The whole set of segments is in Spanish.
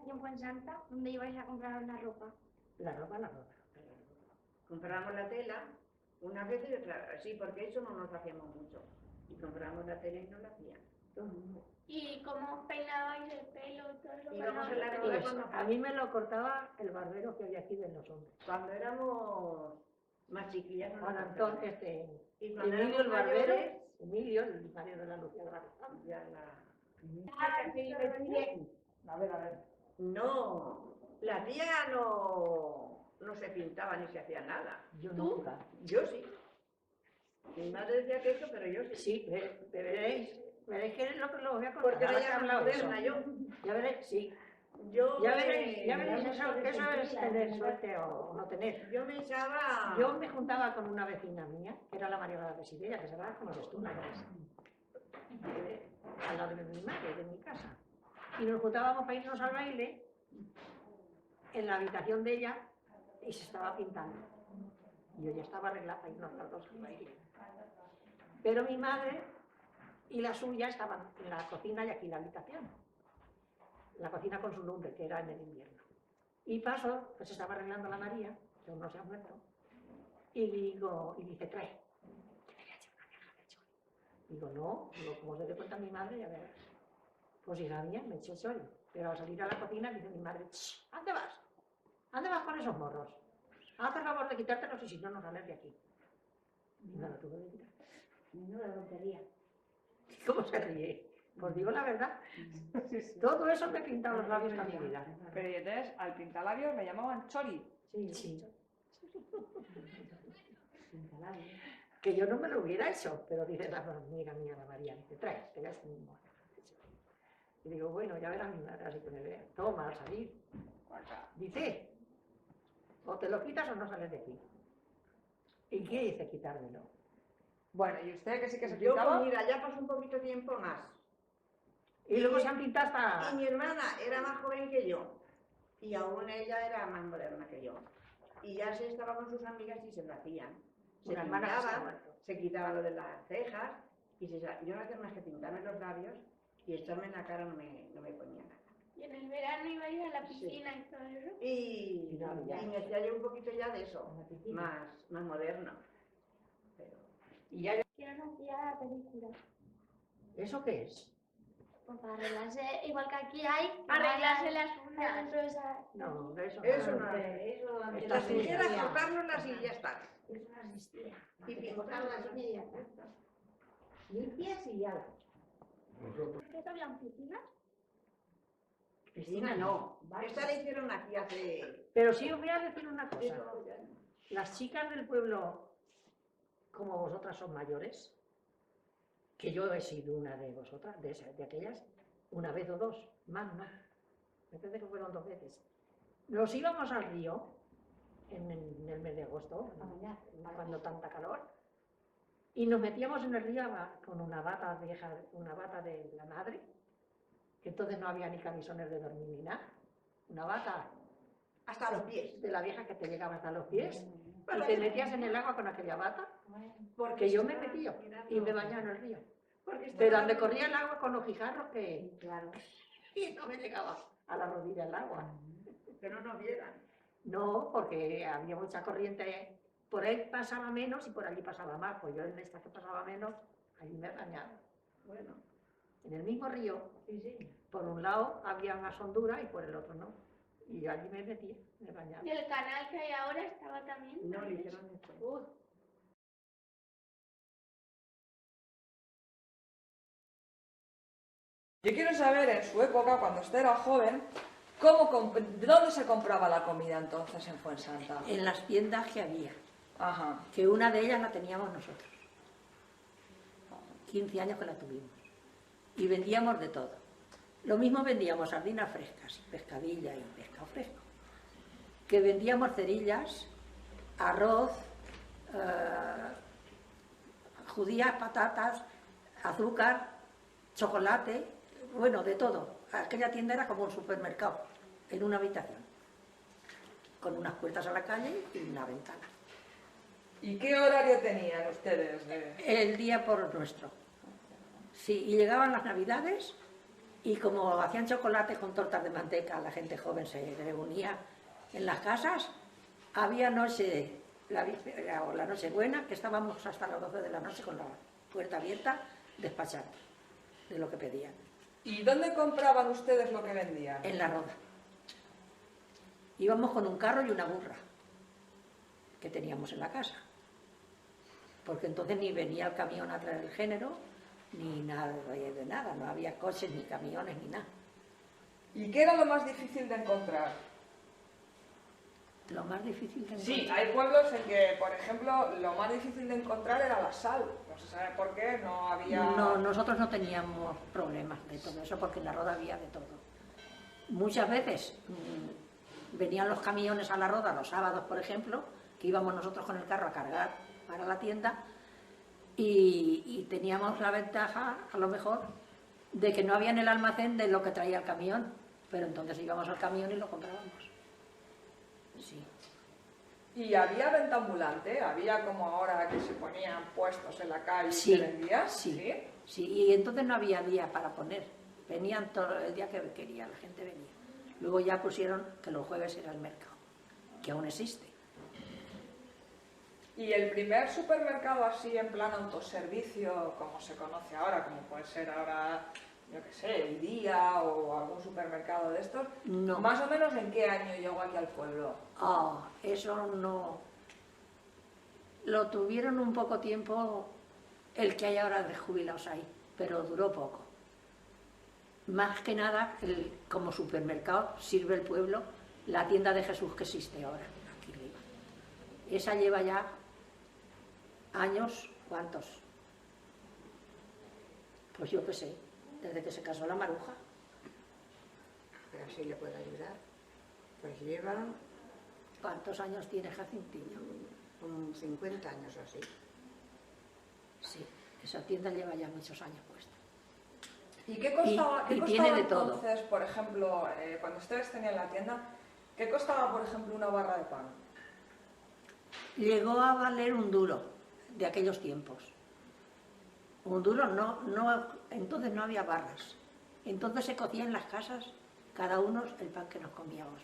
aquí en Fuensanta, ¿dónde ibais a compraros la ropa? La ropa. Comprábamos la tela, unas veces y otras, sí, porque eso no nos hacíamos mucho. Y comprábamos la tela y no la hacían. ¿Y cómo os peinabais el pelo y todo eso? Íbamos en la Todo época eso. A mí me lo cortaba el barbero que había aquí de los hombres. cuando éramos más chiquillas. No Juan nos Antón, cortábamos. Y cuando Emilio el éramos barbero, mayores, Emilio, el marido de la Lucía de la ya la... A ver. No, la tía no se pintaba ni se hacía nada. Yo nunca. Yo sí. Mi madre decía que eso, pero yo sí. Sí, veréis que es lo que os voy a contar. Porque Ahora era que he ya hablado de eso. moderna yo. Ya veréis, sí. Yo Ya veréis eso, que eso es tener suerte o no tener. Yo me echaba... Yo me juntaba con una vecina mía, que era la María de Sibella, que se va como eres tú, ¿no? Al lado de mi madre, de mi casa. Y nos juntábamos para irnos al baile en la habitación de ella y se estaba pintando. Y yo ya estaba arreglada para irnos las dos al baile. Pero mi madre y la suya estaban en la cocina y aquí en la habitación. La cocina con su lumbre, que era en el invierno. Y paso, pues estaba arreglando la María, que aún no se ha muerto, y dice, trae, que me voy a echar una caja de chori. Digo, no, como se te cuenta mi madre, ya verás. Pues hija mía, me eché chori. Pero al salir a la cocina dice mi madre, ¿a dónde vas? ¿A dónde vas con esos morros? Haz el favor de quitártelos y si no, no sales de aquí. Y me lo tuve que quitar. Menuda tontería. ¿Cómo se ríe? Pues digo la verdad. Todo eso me he pintado los labios toda mi vida. Pero y entonces, al pintalabios me llamaban Chori. Sí. Que yo no me lo hubiera hecho, pero dice la amiga mía, la María, dice, trae, te veas un mono. Y digo, bueno, ya verás mi madre, así que me vea. Toma, al salir. Dice, o te lo quitas o no sales de aquí. ¿Y qué dice quitármelo? Bueno, ¿y usted que sí que se Yo, pintaba? pues mira, ya pasó un poquito tiempo más. Y luego se han pintado hasta... Y mi hermana era más joven que yo. Y aún ella era más moderna que yo. Y ya se estaba con sus amigas y se lo hacían. Se Una hermana que se ha pintaban, muerto. se quitaban lo de las cejas. Y yo no hacía más que pintarme los labios y echarme en la cara, no me ponía nada. Y en el verano ibais a la piscina y todo eso. Y me hacía yo un poquito ya de eso, más moderno. Pero... Y ya... ¿Qué os hacía la película? ¿Eso qué es? Pues para arreglarse, igual que aquí hay, arreglarse las uñas. No, de eso Eso no. no. Eso antes Las no tijeras, existía. cortárnoslas y ya está. Eso no existía. Y Te cortaban las uñas y ya está. Limpias y ya. ¿Qué habían piscinas? Piscina no. Esta la hicieron aquí hace... Pero sí os voy a decir una cosa. Las chicas del pueblo, como vosotras son mayores, que yo he sido una de vosotras, de aquellas, una vez o dos, más no. Me parece que fueron 2 veces. Nos íbamos al río en el mes de agosto, cuando tanta calor, y nos metíamos en el río con una bata vieja, una bata de la madre, que entonces no había ni camisones de dormir ni nada, una bata Hasta los pies. de la vieja que te llegaba hasta los pies, y te metías en el agua con aquella bata, porque yo me metía y me bañaba en el río. Pero donde corría el agua con los guijarros que... Claro. Y no me llegaba a la rodilla el agua. Que no nos vieran. No, porque había mucha corriente. Por ahí pasaba menos y por allí pasaba más. Pues yo en esta que pasaba menos, allí me bañaba. Bueno. En el mismo río, Sí. por un lado había más hondura y por el otro no. Y yo allí me metía, me bañaba. Y el canal que hay ahora estaba también. No le antes. hicieron esto. Yo quiero saber, en su época, cuando usted era joven, ¿de dónde se compraba la comida entonces en Fuensanta? En las tiendas que había, Ajá. que una de ellas la teníamos nosotros. 15 años que la tuvimos. Y vendíamos de todo. Lo mismo vendíamos sardinas frescas, pescadilla y pescado fresco. Que vendíamos cerillas, arroz, judías, patatas, azúcar, chocolate, bueno, de todo. Aquella tienda era como un supermercado, en una habitación, con unas puertas a la calle y una ventana. ¿Y qué horario tenían ustedes? El día por nuestro. Sí, y llegaban las navidades Y como hacían chocolate con tortas de manteca, la gente joven se reunía en las casas, había noche, la víspera o la noche buena, que estábamos hasta las 12 de la noche con la puerta abierta, despachando de lo que pedían. ¿Y dónde compraban ustedes lo que vendían? En la Roda. Íbamos con un carro y una burra que teníamos en la casa, porque entonces ni venía el camión a traer el género, ni nada de nada, no había coches, ni camiones, ni nada. ¿Y qué era lo más difícil de encontrar? Lo más difícil que Sí, encontrar. hay pueblos en que, por ejemplo, lo más difícil de encontrar era la sal. No se sabe por qué, no había... No, nosotros no teníamos problemas de todo eso, porque en la Roda había de todo. Muchas veces venían los camiones a la Roda los sábados, por ejemplo, que íbamos nosotros con el carro a cargar para la tienda, y teníamos la ventaja, a lo mejor, de que no había en el almacén de lo que traía el camión, pero entonces íbamos al camión y lo comprábamos. Sí. ¿Y había venta ambulante? ¿Había como ahora que se ponían puestos en la calle y Sí, se vendía? sí, sí, y entonces no había día para poner, venían todo el día que quería, la gente venía. Luego ya pusieron que los jueves era el mercado, que aún existe. ¿Y el primer supermercado así en plan autoservicio, como se conoce ahora, como puede ser ahora, yo qué sé, el Día o algún supermercado de estos, No. más o menos en qué año llegó aquí al pueblo? Ah, eso no. Lo tuvieron un poco tiempo el que hay ahora de jubilados ahí, pero duró poco. Más que nada, como supermercado sirve el pueblo la tienda de Jesús que existe ahora, aquí arriba. Esa lleva ya años, ¿cuántos? Pues yo qué sé, desde que se casó la Maruja. Pero si le puedo ayudar. Pues llevan ¿Cuántos años tiene Jacintiño? como 50 años o así. Sí, esa tienda lleva ya muchos años puesta. ¿Y qué costaba, Y qué tiene costaba de todo. entonces, por ejemplo, cuando ustedes tenían la tienda, qué costaba, por ejemplo, una barra de pan? Llegó a valer un duro de aquellos tiempos. Un duro entonces no había barras. Entonces se cocía en las casas, cada uno el pan que nos comíamos.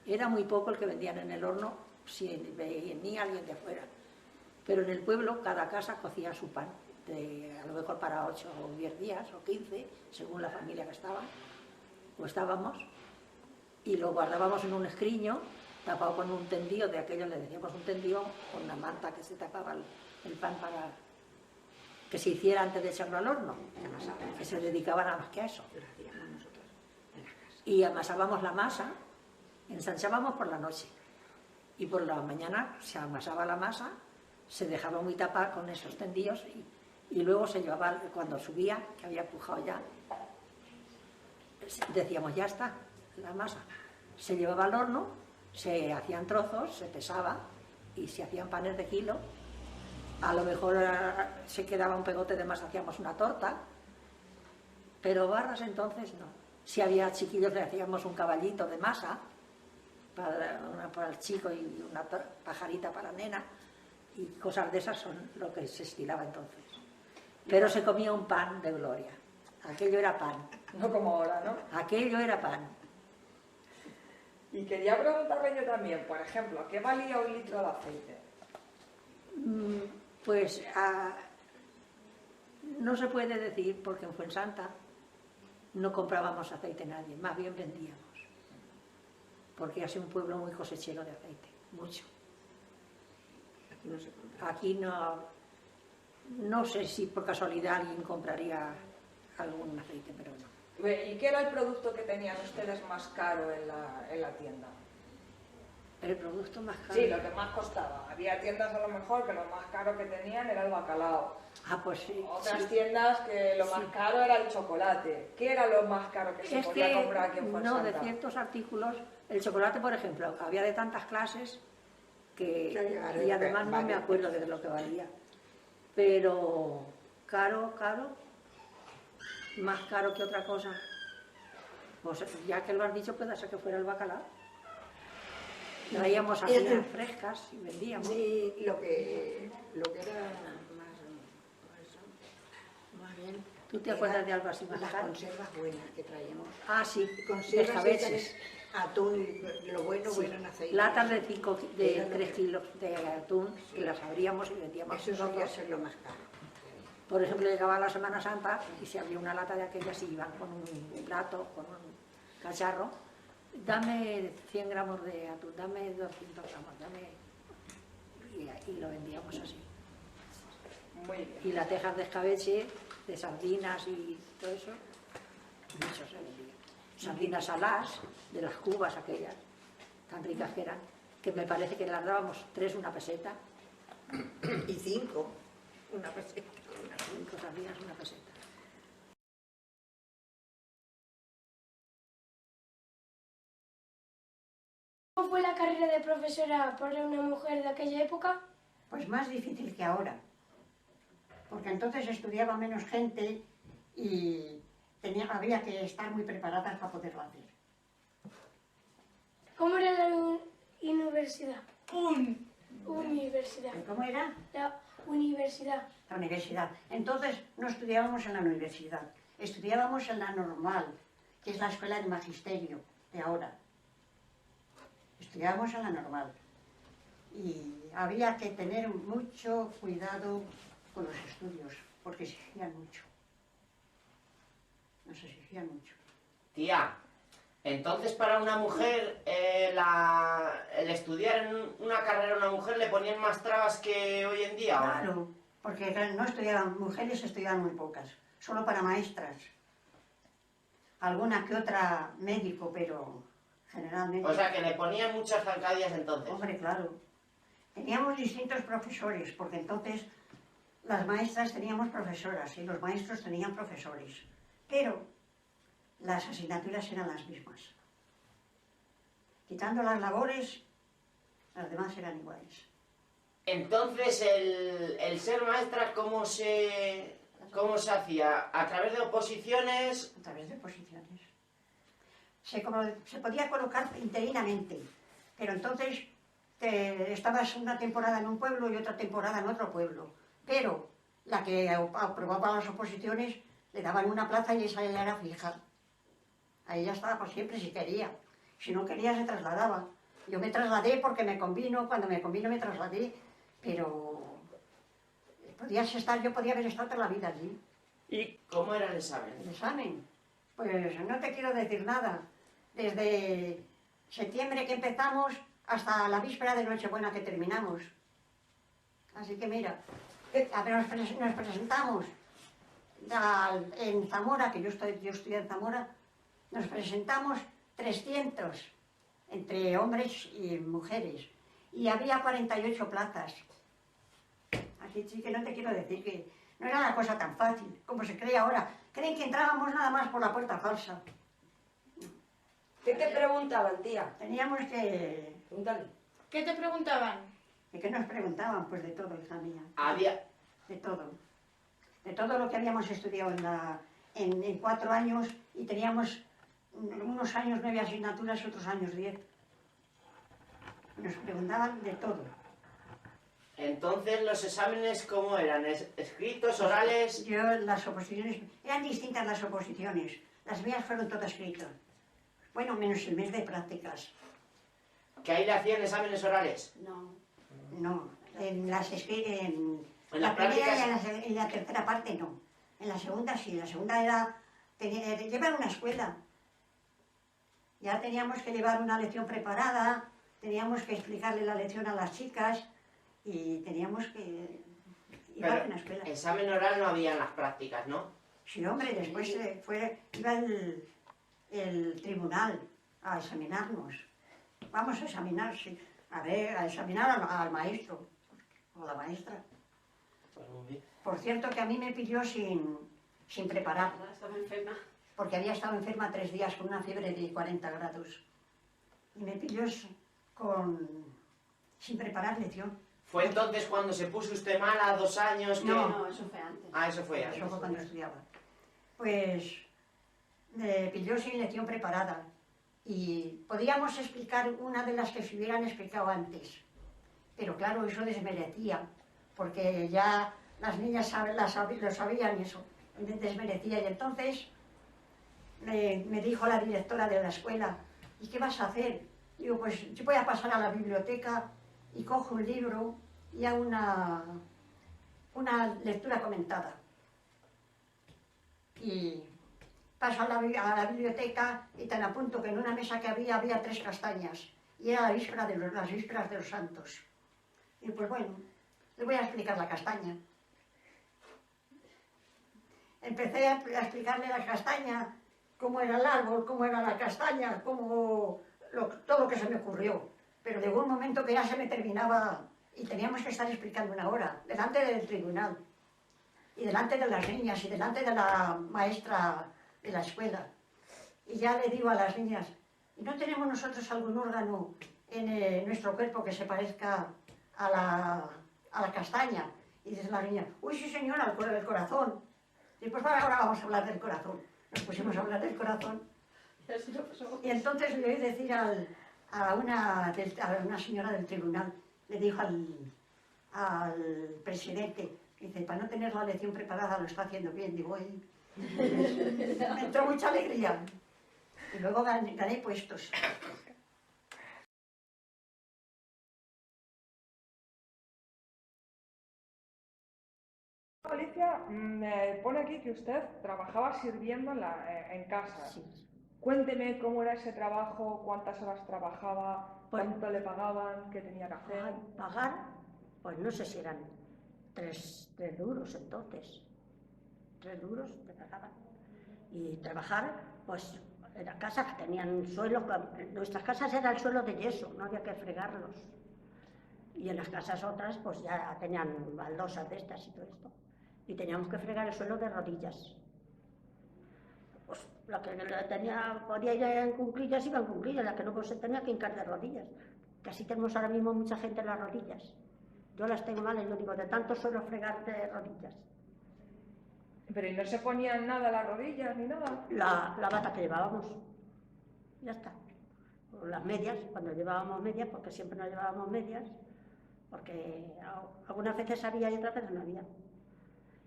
Era muy poco el que vendían en el horno, si venía alguien de fuera. Pero en el pueblo cada casa cocía su pan, a lo mejor para 8 o 10 días o 15, según la familia que estaba, o estábamos, y lo guardábamos en un escriño, tapado con un tendido, de aquello le decíamos un tendido, con una manta que se tapaba el pan para que se hiciera antes de echarlo al horno, que se dedicaban a más que a eso. Lo hacíamos nosotros en la casa. Y amasábamos la masa, ensanchábamos por la noche, y por la mañana se amasaba la masa, se dejaba muy tapada con esos tendillos, y luego se llevaba, cuando subía, que había pujado ya, decíamos, ya está, la masa. Se llevaba al horno, se hacían trozos, se pesaba, y se hacían panes de kilo. A lo mejor se quedaba un pegote de más, hacíamos una torta, pero barras entonces no. Si había chiquillos le hacíamos un caballito de masa, para el chico y una pajarita para la nena, y cosas de esas son lo que se estilaba entonces. Pero se comía un pan de gloria, aquello era pan, No como ahora, ¿no? aquello era pan. Y quería preguntarle yo también, por ejemplo, ¿qué valía un litro de aceite? Pues no se puede decir, porque en Fuensanta no comprábamos aceite nadie, más bien vendíamos, porque es un pueblo muy cosechero de aceite, mucho. Aquí no se compra. Aquí no sé si por casualidad alguien compraría algún aceite, pero no. ¿Y qué era el producto que tenían ustedes más caro en la tienda? El producto más caro. Sí, lo que más costaba. Había tiendas a lo mejor que lo más caro que tenían era el bacalao. Ah, pues sí. Otras sí. tiendas que lo más Sí. caro era el chocolate. ¿Qué era lo más caro que se Es podía que, comprar aquí en no, Fuensanta? de ciertos artículos, el chocolate, por ejemplo, había de tantas clases que, y además no me acuerdo de lo que valía. Pero caro, más caro que otra cosa. Pues ya que lo has dicho, puede ser que fuera el bacalao. Traíamos así frescas y vendíamos. Sí, lo que era más bien ¿Tú te acuerdas de algo así más Las caro? conservas buenas que traíamos. Ah, sí, de Conservas escabeches. atún, lo bueno, bueno en aceite. Latas de 5, de Era lo 3 que- kilos de atún que las abríamos y vendíamos Eso solía nosotros. ser lo más caro. Por ejemplo, llegaba la Semana Santa y se abría una lata de aquellas y iban con un plato, con un cacharro. Dame 100 gramos de atún, dame 200 gramos, dame... Y lo vendíamos así. Muy bien. Y las tejas de escabeche, de sardinas y todo eso, mucho se vendía. Sardinas saladas, de las cubas aquellas, tan ricas que eran, que me parece que las dábamos 3 una peseta, Y 5, una peseta. 5 sardinas una peseta. ¿Cómo fue la carrera de profesora para una mujer de aquella época? Pues más difícil que ahora, porque entonces estudiaba menos gente y había que estar muy preparadas para poderlo hacer. ¿Cómo era la universidad? Universidad. ¿Cómo era? La universidad. La universidad. Entonces no estudiábamos en la universidad, estudiábamos en la normal, que es la escuela de magisterio de ahora. Estudiábamos en la normal. Y había que tener mucho cuidado con los estudios, porque exigían mucho. Nos exigían mucho. Tía, entonces para una mujer el estudiar en una carrera a una mujer le ponían más trabas que hoy en día, ¿o no? Claro, porque no estudiaban, mujeres estudiaban muy pocas, solo para maestras. Alguna que otra médico, pero generalmente... O sea que le ponían muchas zancadillas entonces. Hombre, claro. Teníamos distintos profesores, porque entonces las maestras teníamos profesoras y los maestros tenían profesores. Pero las asignaturas eran las mismas. Quitando las labores, las demás eran iguales. Entonces el ser maestra, ¿cómo se hacía? ¿A través de oposiciones? A través de posiciones. Se podía colocar interinamente, pero entonces estabas una temporada en un pueblo y otra temporada en otro pueblo. Pero la que aprobaba las oposiciones le daban una plaza y esa ya era fija. Ahí ya estaba por siempre si quería. Si no quería se trasladaba. Yo me trasladé porque me convino, cuando me convino me trasladé, pero yo podía haber estado toda la vida allí. ¿Y cómo era el examen? El examen, pues no te quiero decir nada. Desde septiembre que empezamos hasta la víspera de Nochebuena que terminamos. Así que mira, nos presentamos en Zamora, que yo estudié en Zamora, nos presentamos 300 entre hombres y mujeres y había 48 plazas. Así sí que no te quiero decir que no era una cosa tan fácil como se cree ahora. Creen que entrábamos nada más por la puerta falsa. ¿Qué te preguntaban, tía? Teníamos que... Pregúntale. ¿Qué te preguntaban? ¿De qué nos preguntaban? Pues de todo, hija mía. Había... De todo. De todo lo que habíamos estudiado en 4 años y teníamos unos años 9 asignaturas y otros años 10. Nos preguntaban de todo. Entonces, ¿los exámenes cómo eran? ¿Escritos, orales? Las oposiciones... Eran distintas las oposiciones. Las mías fueron todas escritas. Bueno, menos el mes de prácticas. ¿Que ahí le hacían exámenes orales? No, en ¿En la las primera prácticas? y en la tercera parte no. En la segunda sí, la segunda era llevar una escuela. Ya teníamos que llevar una lección preparada, teníamos que explicarle la lección a las chicas y teníamos que llevar Pero una escuela. examen oral no había en las prácticas, ¿no? Sí, hombre, después iba el tribunal a examinarnos. Vamos a examinar, sí. A examinar al maestro o a la maestra. Pues muy bien. Por cierto que a mí me pilló sin preparar, Estaba enferma. porque había estado enferma 3 días con una fiebre de 40 grados. Y me pilló sin preparar lección. ¿Fue entonces cuando se puso usted mala, 2 años? Que... No, eso fue antes. Ah, eso fue Eso antes. fue cuando estudiaba. Pues me pilló sin lección preparada. Y podíamos explicar una de las que se hubieran explicado antes. Pero claro, eso desmerecía, porque ya las niñas lo sabían eso. me desmerecía. Y entonces me dijo la directora de la escuela, ¿y qué vas a hacer? Digo, pues yo voy a pasar a la biblioteca y cojo un libro y hago una lectura comentada. Y paso a la biblioteca y tan a punto que en una mesa que había 3 castañas. Y era las vísperas de los santos. Y pues bueno, les voy a explicar la castaña. Empecé a explicarle la castaña, cómo era el árbol, cómo era la castaña, todo lo que se me ocurrió. Pero llegó un momento que ya se me terminaba y teníamos que estar explicando 1 hora, delante del tribunal, y delante de las niñas, y delante de la maestra de la escuela. Y ya le digo a las niñas, ¿y no tenemos nosotros algún órgano en nuestro cuerpo que se parezca a la castaña? Y dice la niña, uy, sí señora, el corazón. Y pues ahora vamos a hablar del corazón. Nos pusimos a hablar del corazón. Y entonces le oí decir a una señora del tribunal, le dijo al presidente, dice, para no tener la lección preparada lo está haciendo bien. Digo, me entró mucha alegría. Y luego gané puestos. Alicia, me pone aquí que usted trabajaba sirviendo en casa. Sí. Cuénteme cómo era ese trabajo, cuántas horas trabajaba, Pues- cuánto le pagaban, qué tenía que hacer. Pagar, pues no sé si eran 3 duros entonces. 3 duros te pagaban. Y trabajar, pues en las casas tenían suelos, nuestras casas era el suelo de yeso, no había que fregarlos. Y en las casas otras, pues ya tenían baldosas de estas y todo esto. Y teníamos que fregar el suelo de rodillas. Pues la que podía ir en cuclillas iba en cuclillas, la que no pues, se tenía que hincar de rodillas. Casi tenemos ahora mismo mucha gente en las rodillas. Yo las tengo mal, yo digo, de tanto suelo fregar de rodillas. Pero ¿y no se ponían nada las rodillas ni nada? La bata que llevábamos, ya está. O las medias, cuando llevábamos medias, porque siempre no llevábamos medias, porque algunas veces había y otras veces no había.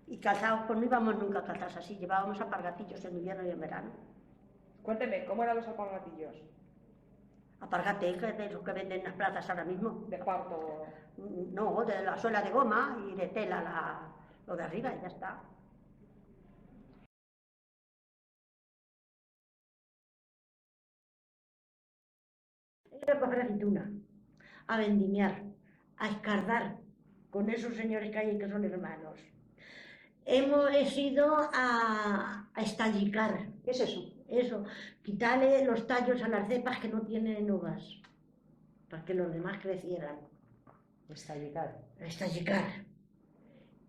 Y calzados, pues no íbamos nunca calzados así, llevábamos alpargatillos en invierno y en verano. Cuénteme, ¿cómo eran los alpargatillos? Alpargates, que de los que venden en las plazas ahora mismo. De parto. No, de la suela de goma y de tela lo de arriba y ya está. A coger aceituna, a vendimiar, a escardar con esos señores que hay que son hermanos. He ido a estallicar. ¿Qué es eso? Eso, quitarle los tallos a las cepas que no tienen uvas, para que los demás crecieran. Estallicar. Estallicar.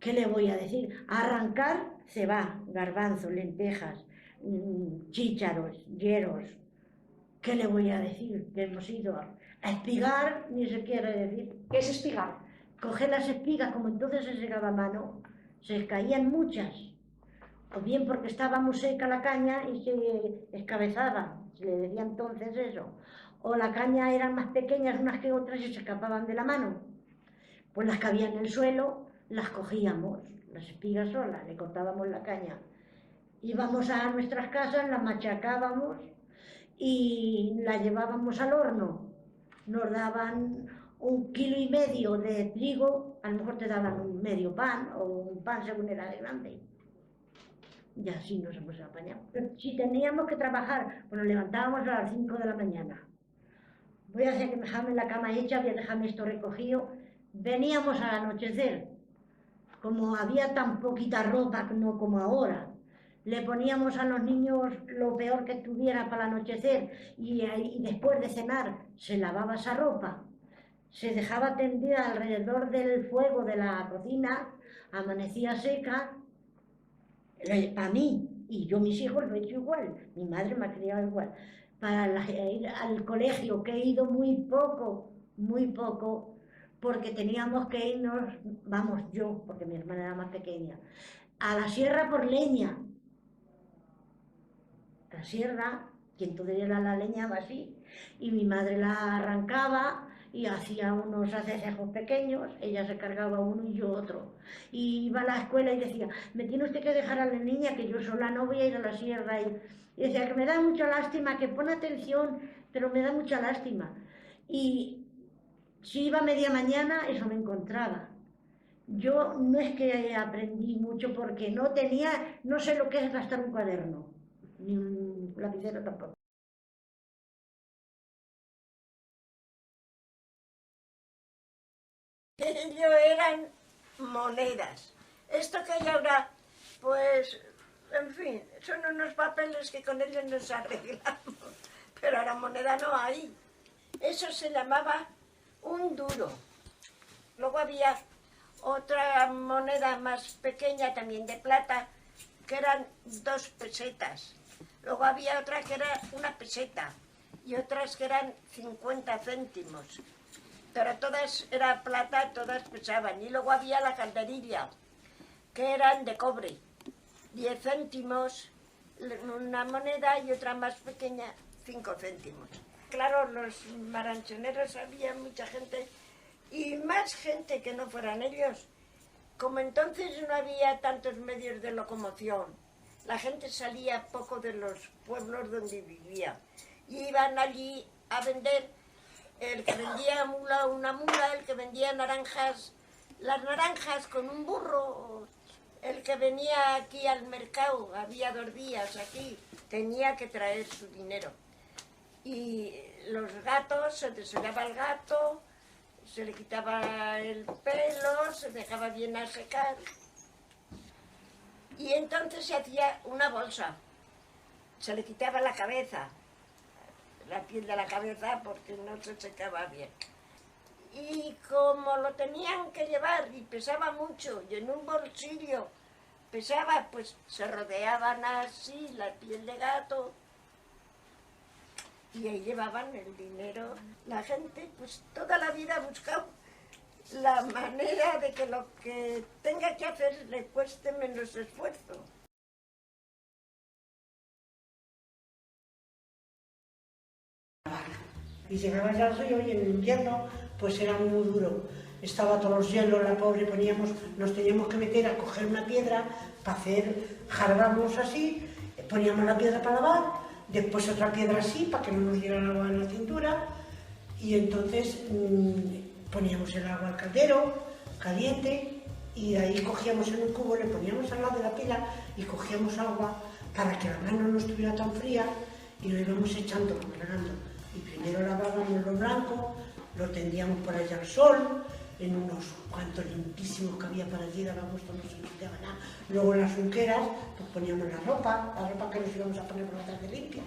¿Qué le voy a decir? A arrancar cebá, garbanzos, lentejas, chícharos, hieros. ¿Qué le voy a decir? Que hemos ido a espigar, ni se quiere decir. ¿Qué es espigar? Coger las espigas, como entonces se secaba a mano, se caían muchas, o bien porque estaba muy seca la caña y se escabezaba, se le decía entonces eso, o la caña eran más pequeñas unas que otras y se escapaban de la mano. Pues las que había en el suelo, las cogíamos, las espigas solas, le cortábamos la caña. Íbamos a nuestras casas, las machacábamos y la llevábamos al horno. Nos daban 1,5 kilos de trigo, a lo mejor te daban un medio pan o un pan según era de grande. Y así nos hemos apañado. Pero si teníamos que trabajar, pues nos levantábamos a las 5 de la mañana. Voy a hacer que me dejarme la cama hecha, voy a dejarme esto recogido. Veníamos al anochecer. Como había tan poquita ropa, no como ahora, le poníamos a los niños lo peor que tuviera para el anochecer y después de cenar se lavaba esa ropa, se dejaba tendida alrededor del fuego de la cocina, amanecía seca, para mí, y yo mis hijos lo he hecho igual, mi madre me ha criado igual, para ir al colegio, que he ido muy poco, porque teníamos que irnos, vamos yo, porque mi hermana era más pequeña, a la sierra por leña. La sierra, quien todavía era la leña así, y mi madre la arrancaba y hacía unos acecejos pequeños, ella se cargaba uno y yo otro. Y iba a la escuela y decía, me tiene usted que dejar a la niña que yo sola no voy a ir a la sierra. Y decía que me da mucha lástima, que pone atención, pero me da mucha lástima. Y si iba a media mañana, eso me encontraba. Yo no es que aprendí mucho porque no sé lo que es gastar un cuaderno, ni un lapicero tampoco. Ello eran monedas. Esto que hay ahora, pues, en fin, son unos papeles que con ellos nos arreglamos. Pero ahora moneda no hay. Eso se llamaba un duro. Luego había otra moneda más pequeña, también de plata, que eran 2 pesetas. Luego había otra que era 1 peseta y otras que eran 50 céntimos. Pero todas era plata, todas pesaban. Y luego había la calderilla, que eran de cobre, 10 céntimos, una moneda y otra más pequeña, 5 céntimos. Claro, los maranchoneros había mucha gente, y más gente que no fueran ellos. Como entonces no había tantos medios de locomoción, la gente salía poco de los pueblos donde vivía. Y iban allí a vender, el que vendía una mula, el que vendía naranjas, las naranjas con un burro, el que venía aquí al mercado, había 2 días aquí, tenía que traer su dinero. Y los gatos, se desollaba el gato, se le quitaba el pelo, se dejaba bien a secar. Y entonces se hacía una bolsa, se le quitaba la cabeza, la piel de la cabeza porque no se secaba bien. Y como lo tenían que llevar y pesaba mucho, y en un bolsillo pesaba, pues se rodeaban así la piel de gato, y ahí llevaban el dinero. La gente pues toda la vida ha buscado la manera de que lo que tenga que hacer le cueste menos esfuerzo. Y llegaba ya el río y en el invierno pues era muy duro. Estaba todos los hielos, la pobre, nos teníamos que meter a coger una piedra para hacer, jarabamos así, poníamos la piedra para lavar, después otra piedra así para que no nos diera el agua en la cintura, y entonces poníamos el agua al caldero, caliente, y de ahí cogíamos en un cubo, le poníamos al lado de la pila y cogíamos agua para que la mano no estuviera tan fría y lo íbamos echando, regando. Y primero lavábamos lo blanco, lo tendíamos por allá al sol, en unos cuantos limpísimos que había por allí, daba gusto, no se nos quedaba nada. Luego en las unqueras pues poníamos la ropa que nos íbamos a poner por la tarde limpia.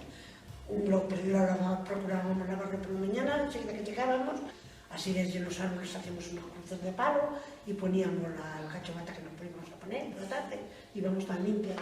Procurábamos lavarlo por la mañana, enseguida que llegábamos. Así desde los árboles hacíamos unos cruces de palo y poníamos la cachovata que nos poníamos a poner por la tarde, íbamos tan limpias.